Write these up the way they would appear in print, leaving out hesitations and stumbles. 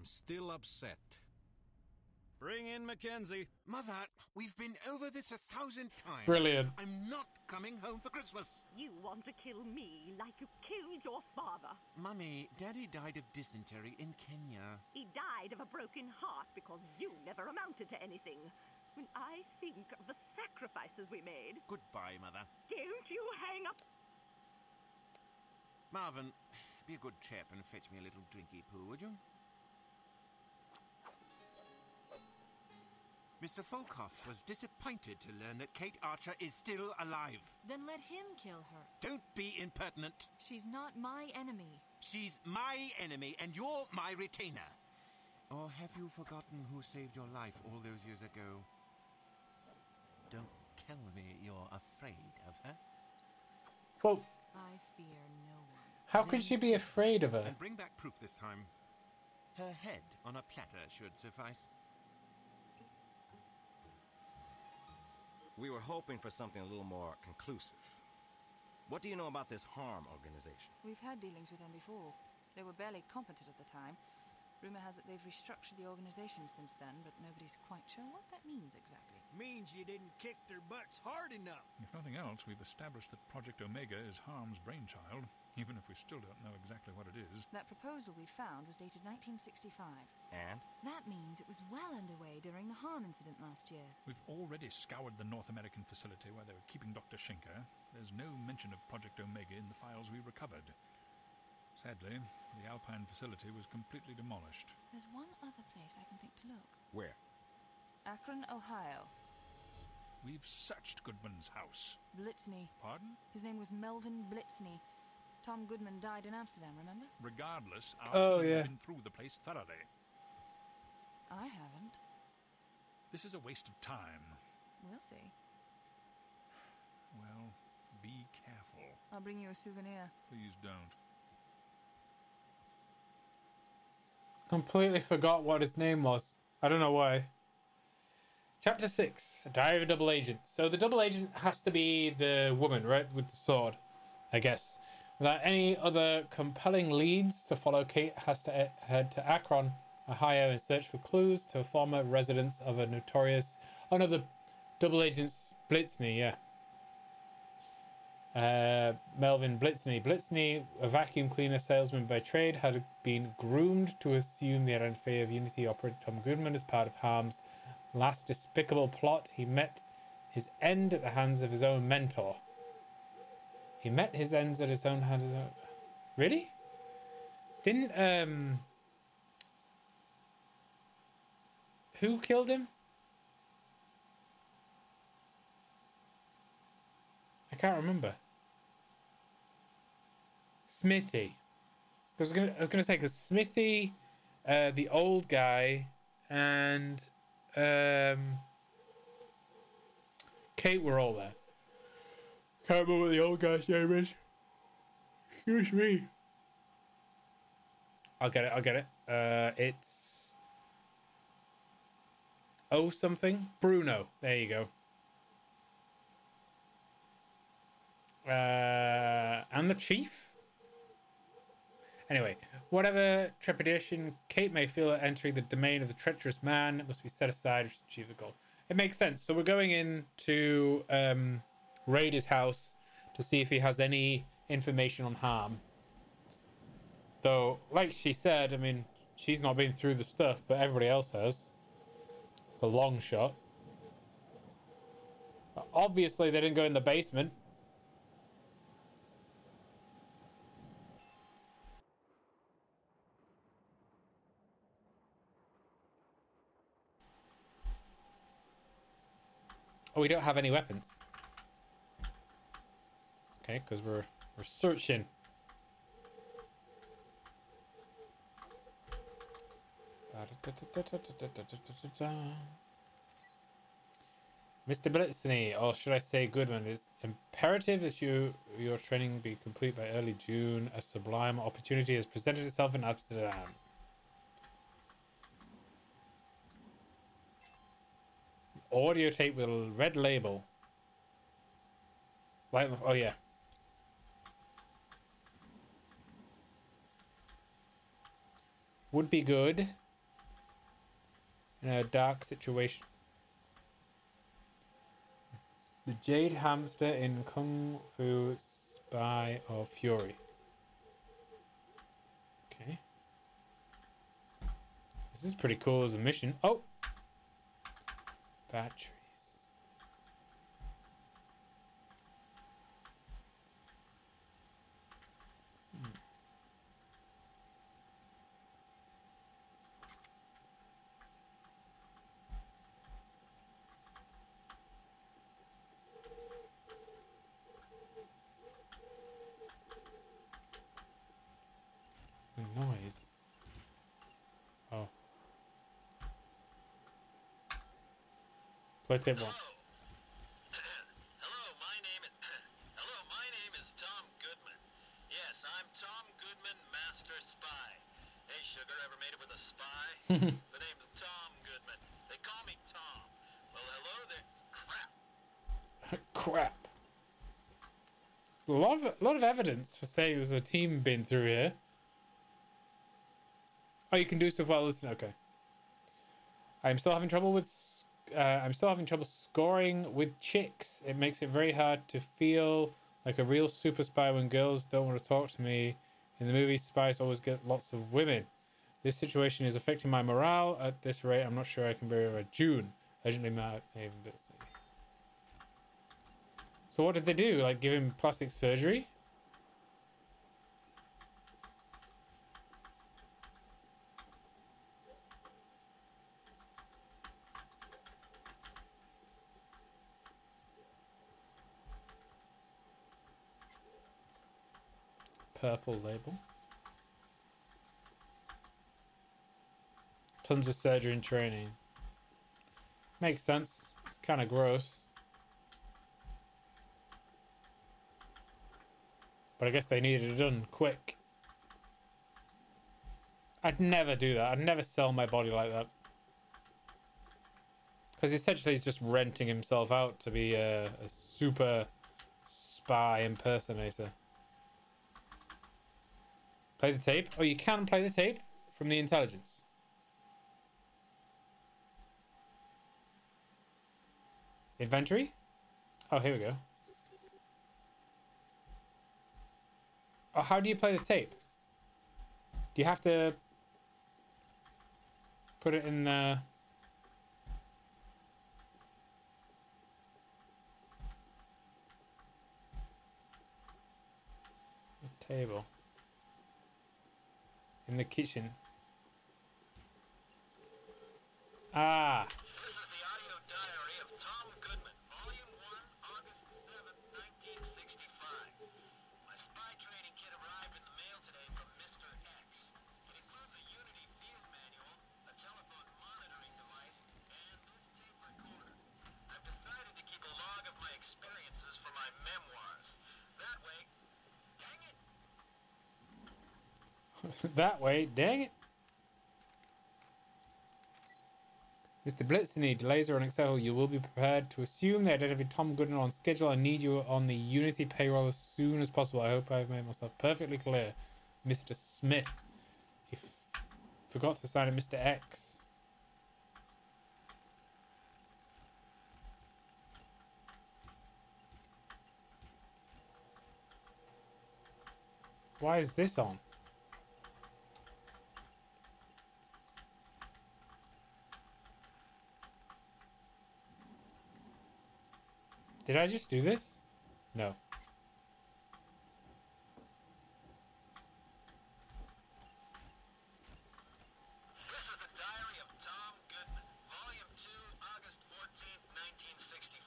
I'm still upset. Bring in Mackenzie. Mother, we've been over this 1,000 times. Brilliant. I'm not coming home for Christmas. You want to kill me like you killed your father. Mummy, Daddy died of dysentery in Kenya. He died of a broken heart because you never amounted to anything. When I think of the sacrifices we made... Goodbye, Mother. Don't you hang up... Marvin, be a good chap and fetch me a little drinky poo, would you? Mr. Folkoff was disappointed to learn that Cate Archer is still alive. Then let him kill her. Don't be impertinent. She's not my enemy. She's my enemy, and you're my retainer. Or have you forgotten who saved your life all those years ago? Don't tell me you're afraid of her. Well, I fear no one. how could she be afraid of her? And bring back proof this time. Her head on a platter should suffice. We were hoping for something a little more conclusive. What do you know about this H.A.R.M organization? We've had dealings with them before. They were barely competent at the time. Rumor has it they've restructured the organization since then, but nobody's quite sure what that means exactly. Means you didn't kick their butts hard enough. If nothing else, we've established that Project Omega is H.A.R.M's brainchild, even if we still don't know exactly what it is. That proposal we found was dated 1965. And? That means it was well underway during the H.A.R.M incident last year. We've already scoured the North American facility where they were keeping Dr. Schinker. There's no mention of Project Omega in the files we recovered. Sadly, the Alpine facility was completely demolished. There's one other place I can think to look. Where? Akron, Ohio. We've searched Goodman's house. Blitzney. Pardon? His name was Melvin Blitzney. Tom Goodman died in Amsterdam, remember? Regardless, our Oh, team yeah. has been through the place thoroughly. I haven't. This is a waste of time. We'll see. Well, be careful. I'll bring you a souvenir. Please don't. Completely forgot what his name was. I don't know why. Chapter 6. Diary of a Double Agent. So the double agent has to be the woman, right? With the sword, I guess. Without any other compelling leads to follow, Cate has to head to Akron, Ohio, and search for clues to a former residence of a notorious... Oh no, the double agent's Blitzney, yeah. Melvin Blitzney. Blitzney, a vacuum cleaner salesman by trade, had been groomed to assume the identity of Unity operator Tom Goodman as part of H.A.R.M's last despicable plot. He met his end at the hands of his own mentor. He met his ends at his own hands. Really? Didn't who killed him? I can't remember. Smithy. I was gonna say, because Smithy, the old guy, and Cate were all there. Can't remember what the old guy's name is. Excuse me. I'll get it. It's O something. Bruno. There you go. And the chief? Anyway, whatever trepidation Cate may feel at entering the domain of the treacherous man, it must be set aside to achieve the goal. It makes sense. So we're going in to raid his house to see if he has any information on H.A.R.M. Though, like she said, I mean, she's not been through the stuff, but everybody else has. It's a long shot. Obviously, they didn't go in the basement. Oh, we don't have any weapons. Okay, because we're searching. Mr. Blitzney, or should I say Goodman, it's imperative that your training be complete by early June. A sublime opportunity has presented itself in Amsterdam. Audio tape with a red label. Light on the... Oh, yeah. Would be good. in a dark situation. The Jade Hamster in Kung Fu Spy of Fury. Okay. This is pretty cool as a mission. Oh! Batteries. The noise. Oh. Play tape one. Hello, my name is Tom Goodman. Yes, I'm Tom Goodman, Master Spy. Hey, sugar, ever made it with a spy? The name's Tom Goodman. They call me Tom. Well, hello there. Crap. Crap. A lot of evidence for saying there's a team been through here. Oh, you can do stuff while listening. Okay. I'm still having trouble scoring with chicks. It makes it very hard to feel like a real super spy when girls don't want to talk to me. In the movies, spies always get lots of women. This situation is affecting my morale. At this rate, I'm not sure I can be a June. Urgently, my aim. So what did they do? Like give him plastic surgery? Purple label. Tons of surgery and training. Makes sense. It's kind of gross. But I guess they needed it done quick. I'd never do that. I'd never sell my body like that. Because essentially he's just renting himself out to be a super spy impersonator. Play the tape? Oh, you can play the tape from the intelligence. Inventory? Oh, here we go. Oh, how do you play the tape? Do you have to put it in the table? In the kitchen. Ah. This is the audio diary of Tom Goodman, Volume 1, August 7th, 1965. My spy training kit arrived in the mail today from Mr. X. It includes a Unity field manual, a telephone monitoring device, and this tape recorder. I've decided to keep a log of my experiences for my memoirs. That way, dang it! That way, dang it. Mr. Blitzeny, delays are unacceptable. You will be prepared to assume the identity of Tom Goodman on schedule. I need you on the Unity payroll as soon as possible. I hope I've made myself perfectly clear. Mr. Smith. You forgot to sign it, Mr. X. Why is this on? Did I just do this? No. This is the diary of Tom Goodman, Volume 2, August 14th, 1965.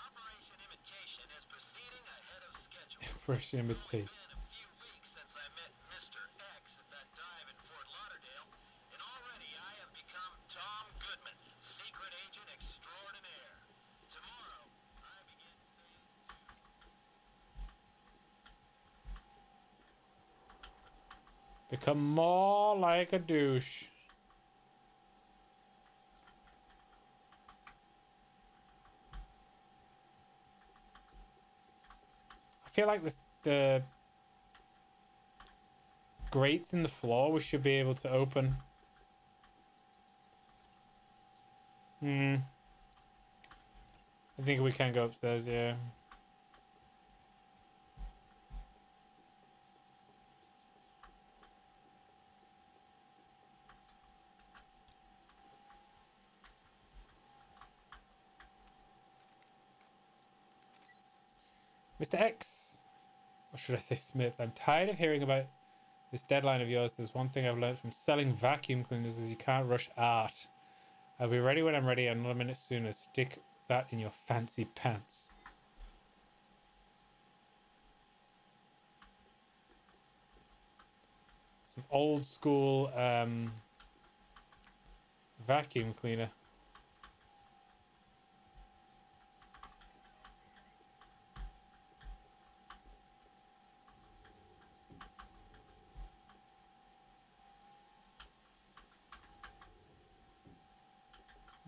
Operation Imitation is proceeding ahead of schedule. Operation Imitation. It's only been a few weeks since I met Mr. X at that dive in Fort Lauderdale, and already I have become Tom Goodman, secret agent extraordinaire. Tomorrow, I begin phase 2. Become more like a douche. I feel like the grates in the floor we should be able to open. I think we can go upstairs, yeah. Mr. X, or should I say Smith, I'm tired of hearing about this deadline of yours. There's one thing I've learned from selling vacuum cleaners is you can't rush art. I'll be ready when I'm ready and not a minute sooner. Stick that in your fancy pants. Some old school vacuum cleaner.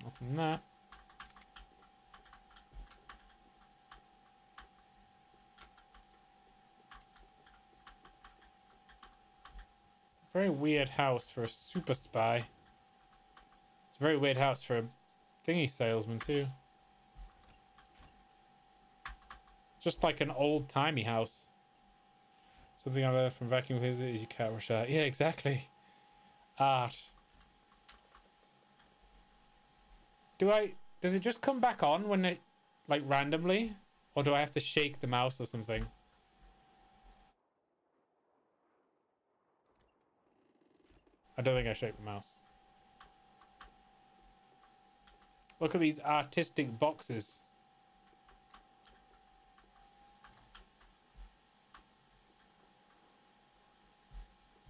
Nothing there. It's a very weird house for a super spy. It's a very weird house for a thingy salesman too. Just like an old-timey house. Something I learned from vacuum cleaners is you can't rush out. Yeah, exactly. Art. Does it just come back on when it, like, randomly? Or do I have to shake the mouse or something? I don't think I shake the mouse. Look at these artistic boxes.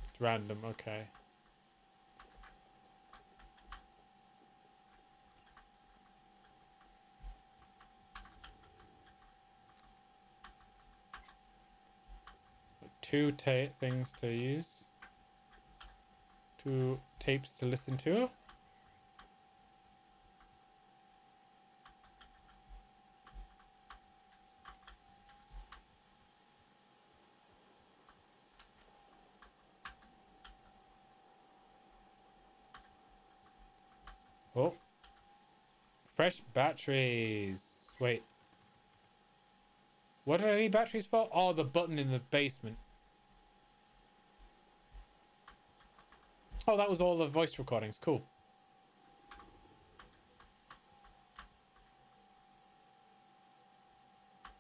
It's random, okay. Two things to use. Two tapes to listen to. Oh. Fresh batteries. Wait. What did I need batteries for? Oh, the button in the basement. Oh, that was all the voice recordings. Cool.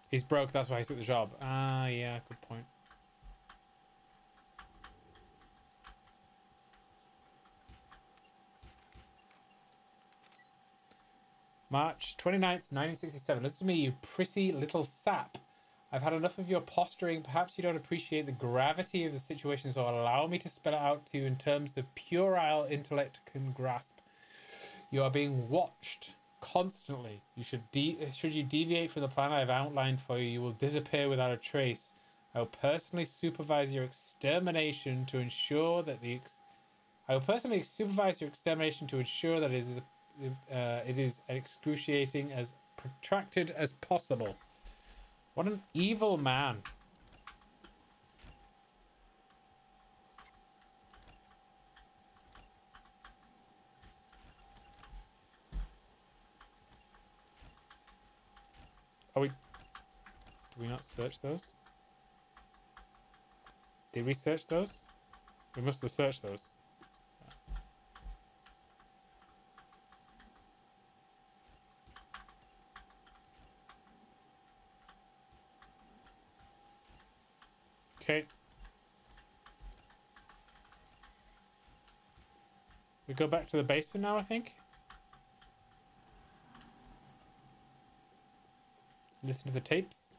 He's broke, that's why he took the job. Ah, yeah, good point. March 29th, 1967. Listen to me, you prissy little sap. I've had enough of your posturing. Perhaps you don't appreciate the gravity of the situation, so allow me to spell it out to you in terms the puerile intellect can grasp. You are being watched constantly. You should you deviate from the plan I've outlined for you, you will disappear without a trace. I will personally supervise your extermination to ensure that it is excruciating as protracted as possible. What an evil man. Oh, did we not search those? Did we search those? We must have searched those. Okay. We go back to the basement now, I think. Listen to the tapes.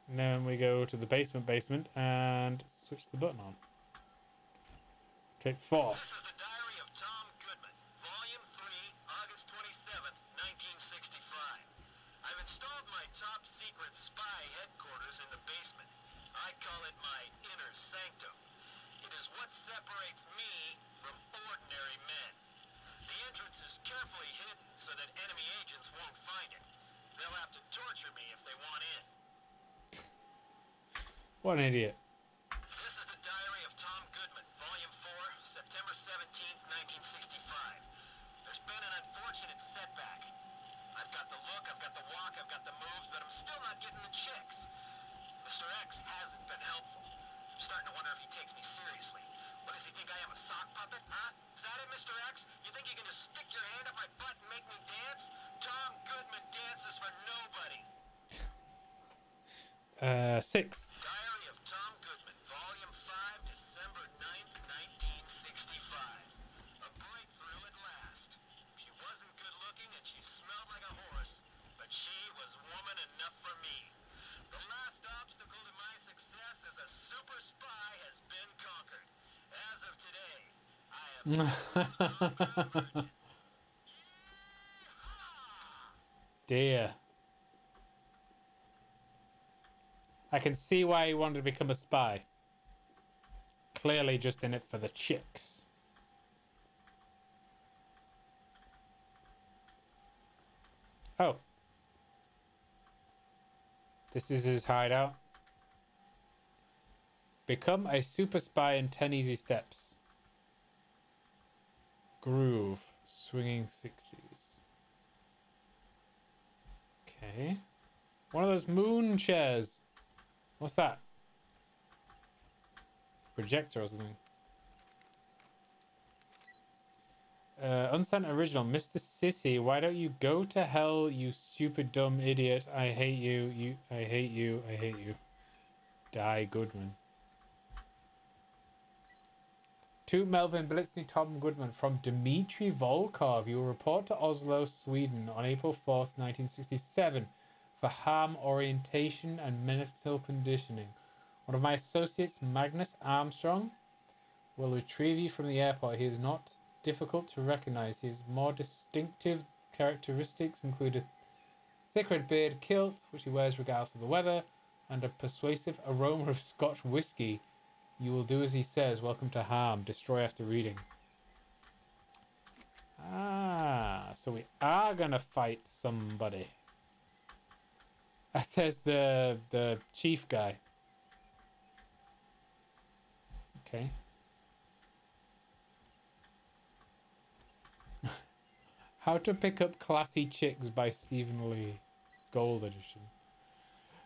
And then we go to the basement and switch the button on. Tape 4. This is the diary of Tom Goodman, Volume 3, August 27th, 1965. I've installed my top secret spy headquarters in the basement. I call it my inner sanctum. It is what separates me from ordinary men. The entrance is carefully hidden so that enemy agents won't find it. They'll have to torture me if they want in. What an idiot. This is the diary of Tom Goodman, Volume 4, September 17th, 1965. wonder if he takes me seriously. What, does he think I am a sock puppet, huh? Is that it, Mr. X? You think you can just stick your hand up my butt and make me dance? Tom Goodman dances for nobody. 6. Diary of Tom Goodman, Volume 5, December 9th, 1965. A breakthrough at last. She wasn't good looking and she smelled like a horse, but she was woman enough for me. The last obstacle to my success as a super spy has been conquered. As of today, I am Tom Goodman. Dear. I can see why he wanted to become a spy. Clearly just in it for the chicks. Oh. This is his hideout. Become a super spy in 10 easy steps. Groove. Swinging 60s. Okay. One of those moon chairs. What's that? Projector or something. Unsent original. Mr. Sissy, why don't you go to hell, you stupid dumb idiot. I hate you. I hate you. I hate you. Die, Goodman. To Melvin Blitzny, Tom Goodman from Dmitry Volkov. You will report to Oslo, Sweden on April 4th, 1967 for harm orientation and mental conditioning. One of my associates, Magnus Armstrong, will retrieve you from the airport. He is not difficult to recognize. His more distinctive characteristics include a thick red beard, kilt, which he wears regardless of the weather, and a persuasive aroma of Scotch whiskey. You will do as he says. Welcome to H.A.R.M. Destroy after reading. Ah, so we are gonna fight somebody. There's the chief guy. Okay. How to Pick Up Classy Chicks by Stephen Lee. Gold edition.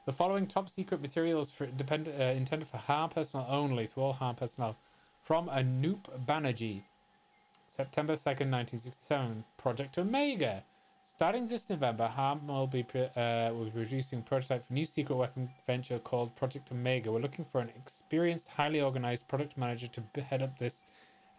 The following top secret materials for intended for H.A.R.M personnel only, to all H.A.R.M personnel. From Anoop Banerjee. September 2nd, 1967. Project Omega. Starting this November, H.A.R.M will be producing a prototype for a new secret weapon venture called Project Omega. We're looking for an experienced, highly organized product manager to head up this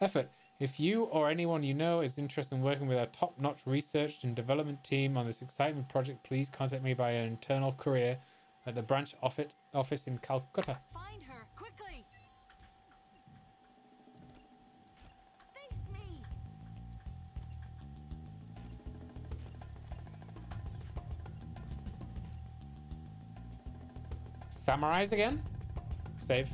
effort. If you or anyone you know is interested in working with our top-notch research and development team on this exciting project, please contact me by an internal courier at the branch office in Calcutta. Find her, quickly! Face me! Samurais again? Save.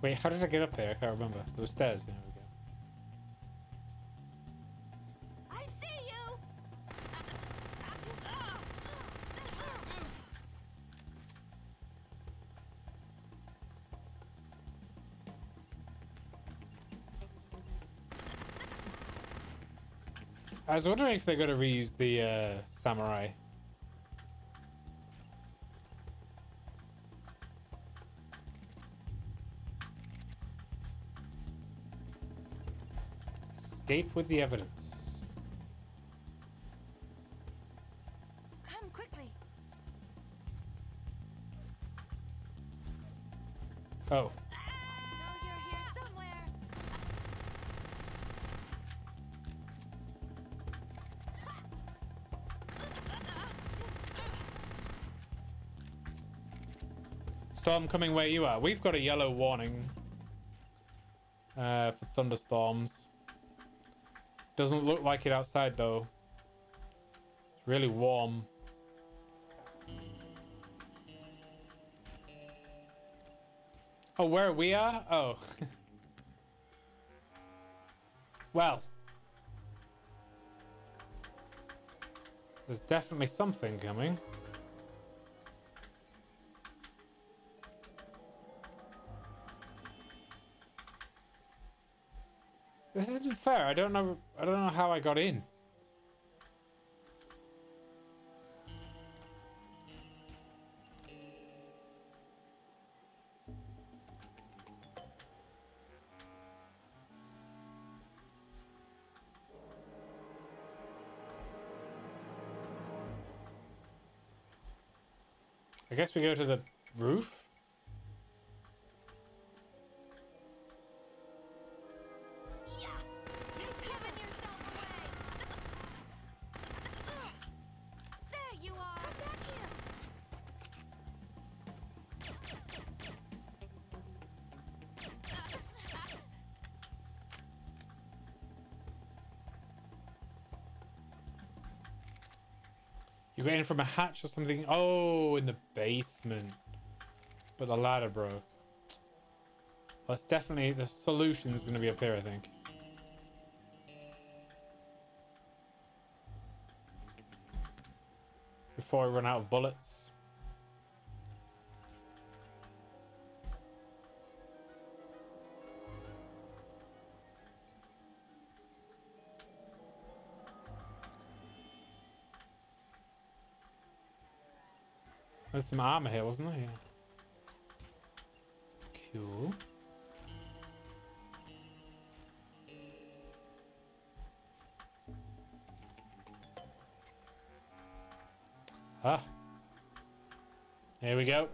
Wait, how did I get up here? I can't remember. There were stairs. There we go. I see you! I was wondering if they're going to reuse the samurai. Escape with the evidence. Come quickly! Oh. I know you're here somewhere! Storm coming where you are. We've got a yellow warning for thunderstorms. Doesn't look like it outside though. It's really warm. Oh, where we are? Oh. Well. There's definitely something coming. This isn't fair. I don't know how I got in. I guess we go to the roof. Yeah, you've given yourself away. There you are. Come back here. You got in from a hatch or something? Oh, in the basement. But the ladder broke. Well, it's definitely... The solution is going to be up here, I think. Before I run out of bullets. There's some armor here, wasn't there? Yeah. Cool. Ah. Here we go.